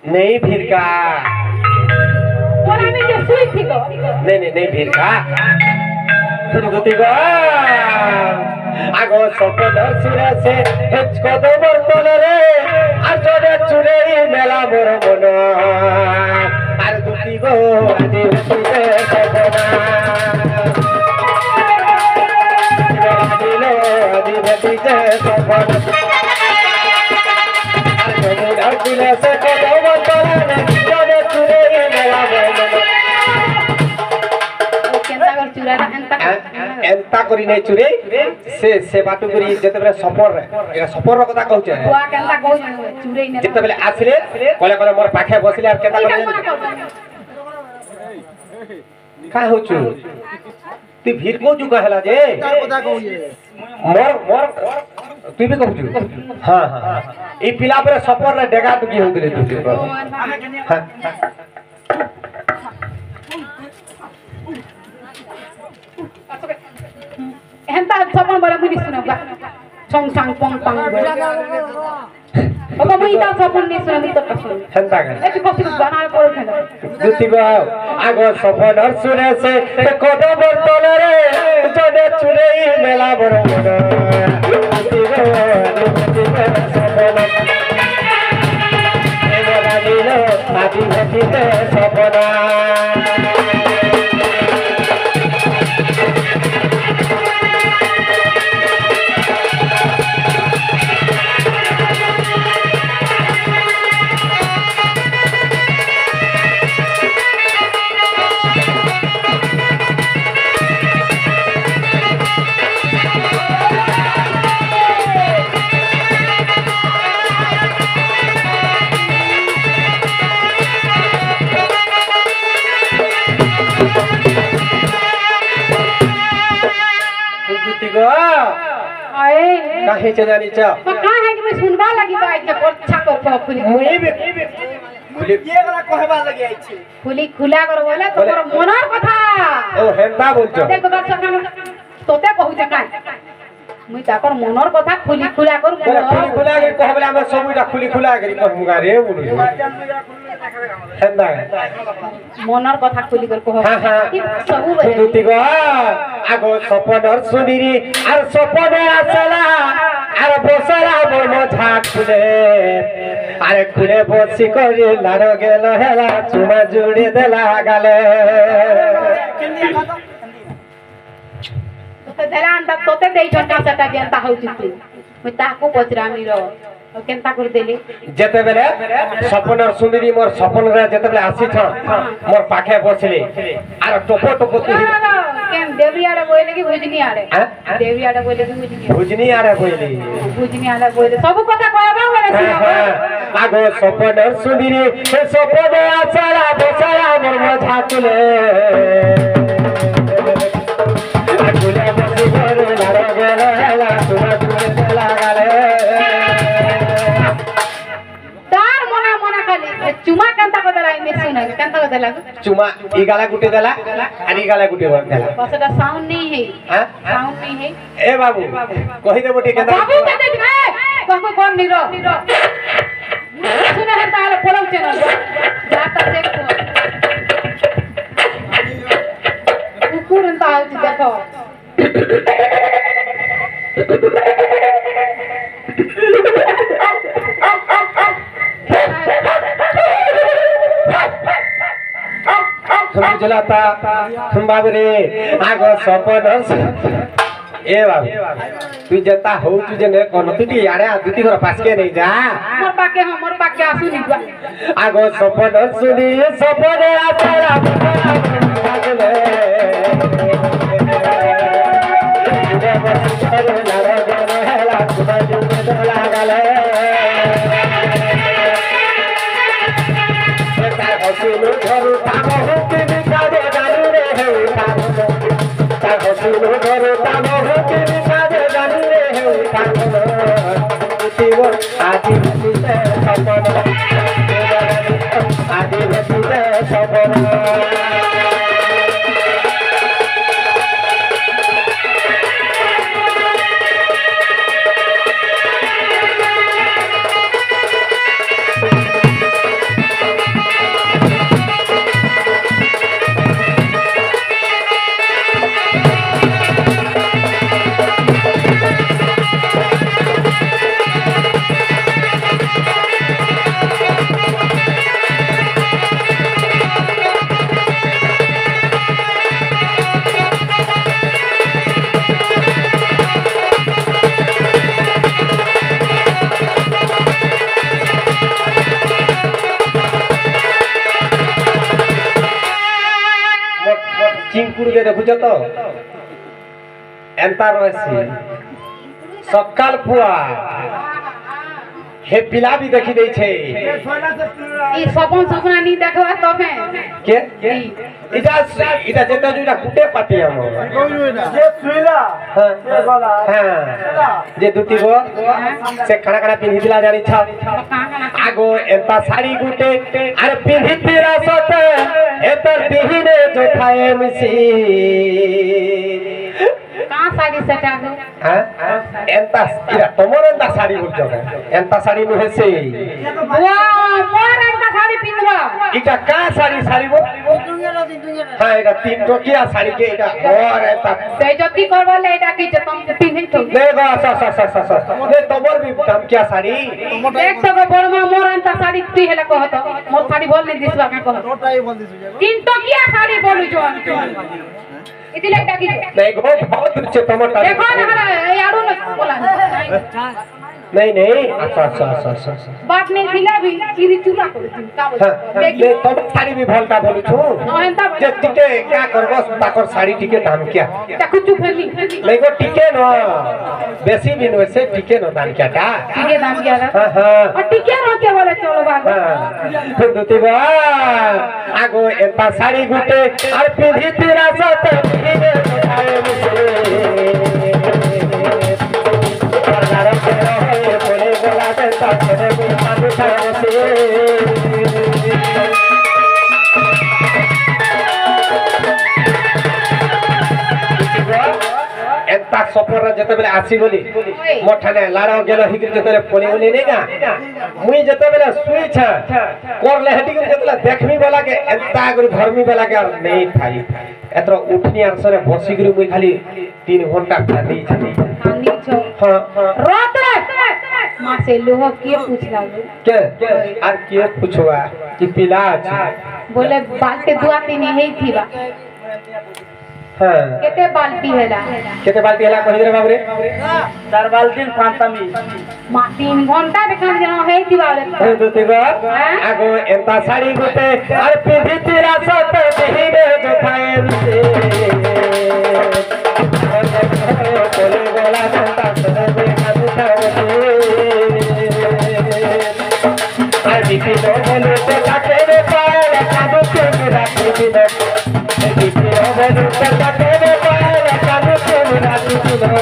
नहीं फिर का नहीं फिर का तुम दुती गो आगो सपन सुरे से हेच कद बर्तन रे আর চড়ে চুরে মেলা মোর মন আর দুটি গো আদি উঠিতে সপনা আদি উঠিতে সপনা আর যমুনা দিলে সে কদ বর্তন রে চড়ে চুরে মেলা মোর মন एंता करी नहीं चुरे से बाटू करी जते बेले सफर रे एरा सफर रो कथा कहू छे बुआ केंता कहू चुरे ने जते बेले आसले कोले कोले मोर पाखे बसले আর केंता करे का हो छु तू भीड़ को जुका हला जे कथा कहू जे मोर तू भी कहू छु हां हां ई पिला पर सफर रे डेगा तू की होतले तू हां हेंता सपन बड़ा मुनी सुनबा संग संग पंग पंग ओको मुई ता सपन नि सुनबी तो कसुन हेंता का एति बसी बना पड़ थला दुती गो आगो सपन और सुने से कोद बर्तन रे जडे चुरे मेला बड़ मन दुती गो सपन ए मेला दिलो आदि हटिते सपना काहे चलानी चा का है कि मैं सुनबा लगी बाई के अच्छा कर खुली मुई भी खुली ये वाला कहबा लगी आई छी खुली खुला कर बोले तो मोर मनर कथा ओ हेंता बोलछो देख दर्शक तोते कहू जे काई मुई ताकर मनर कथा खुली खुला कर खुली खुला के कहबले हम सबुटा खुली खुला करी कहमुगा रे बोलु हेंता मनर कथा खुली कर कह हां हां सब बे दुती गो आगो सपन और सुनिरी আর সপনে আসলা আর বসরা মোর মঝা খুলে আরে খুলে বসি করি লাড় গেল হেলা চুমা জুড়ে দেলা গালে তোতে দেলা আন্তা তোতে দেই জন্টা সেটা কেনতা হউছি তুই মই তাকো পচরামি র কেনতা করে দেলি যেতে বেলে সপন আর সুন্দরী মোর সপন রে যেতে বেলে আসি ছ মোর পাখে বসলি আর টপো টপো তুই কেন দেবিয়াড়া বইলে কি বুঝনি আরে দেবিয়াড়া বইলে কি বুঝনি বুঝনি আরে বইলি বুঝনি আরে বইলে সব কথা কইবা বলে আগো সপন আর সুন্দরী সে সপনে আসলা বসরা মোর মঝা তুলে খুলে বসি করে লাড় গেল হেলা চুমা জুড়ে দেলা গালে चुमा कांता को दला इमे सुना कांता को दला चुमा ई गाला गुटे देला आणि गाला गुटे वर देला बसटा साउंड नहीं है हां साउंड नहीं है ए बाबू कहि दे बोटी केता बाबू कहते रे कहको कोन निरो सुना है ताले फॉलो चैनल जाता चेक को कुकुरन ता आउत देखो तुम जलाता तुम बाबू रे आगो सपन ए बाबू तू जता हो तू जने कोन तुटी यारे दुती घर पास के नहीं जा मोर पाके आसु नि आगो सपन सुनी सपने आचारा लागले तुरे बस कर लड़ गले हेला तुमा जुमे लागले तार हसुनु घरु काम होके निकाले गानु रे हे तार हसुनु घरु काम होके निकाले गानु रे हे शिव आदि भूते सपन आदि भूते सपन গুটে দেখুছ তো এন্তা রয়েছে সকাল পুয়া হে পিলা भी দেখি দেইছে ই সপন সপনা নি দেখবা তবে কে এটা এটা যেটা যেটা গুটে পাটি আমার যে শুইলা হ্যাঁ সে বলা হ্যাঁ যে দুটি গো সে খানা খানা পিন্ধি দিলা জানি ছা আগো এন্তা শাড়ি গুটে আর পিন্ধি তেরা সতে এতর দিহিনে যোথায়ে মিছি कहां साड़ी सेटा हो হ্যাঁ এন্তা ইরা তোমার এন্তা শাড়ি বুঝছ এন্তা শাড়ি নুহেছে वाह मोर एंता साड़ी पिनवा এটা কা শাড়ি শাড়ি বল হ্যাঁ এটা তিন টকিয়া শাড়ি কে এটা और এন্তা से जति करवाले एटा की जे तुम पिनहि तो देखो ये तोबर भी दाम क्या साड़ी देख तो बड़मा मोर एंता साड़ी तू हेला कहत मोर साड़ी बोल नहीं दिसवा के कहत ওটাই বলদিছ যে तीन तो किया साड़ी बोलु जो इतिले एटा की नहीं गो बहुत रुचे टमाटर देखो ना हला याडू न बोला नहीं नहीं अच्छा बात नहीं थिला भी चिरी चूरा कर का बोल हाँ नहीं तुम साड़ी भी भलता बोलू छु एंता जे टिके क्या करबो ताकर साड़ी टिके दाम क्या देखो चुप फेली नहीं गो टिके न बेसी दिन वैसे टिके न दाम क्या टा ठीक दाम किया हाँ हाँ और टिके न के बोले चलो बाग हाँ दुती बा आगो एता साड़ी गुटे और पिंधी तेरा सत दिने उठाए मुझे बोले बोला दे साथने गुना उठाए से एता सफर जते बेले आसी गली मोठाने लाड़ो गेलो हिगिर जते बेले पनी उनी नै ना मुई जते बेले सुई छ करले हेटी के जते देखमी वाला के एता गुरु धर्मी वाला के नहीं थाई एतरो उठनी आरसरे बसी गुरु मुई खाली 3 घंटा खाली छनी खानी छो हां हां रात मां से लोह के पूछला के आर के पूछवा कि पिला छ बोले बाल्टी दुआती नहीं है थी बा हां केते बाल्टी हैला केते बाल्टी हला कहि रे बाबरे 4 बाल्टी फांतामी मां 3 घंटा देखा जना है थी बा ए दुतिबा आगो एता साड़ी गुटे और पिंधी तेरा सत दिने जो थाए से बोले बोला जनता सने कादू थाए आई बिकी नो बोले ते काटे रे पाए कादू के राखी दिनो बिकी नो बोले ते काटे रे पाए कादू के राखी दिनो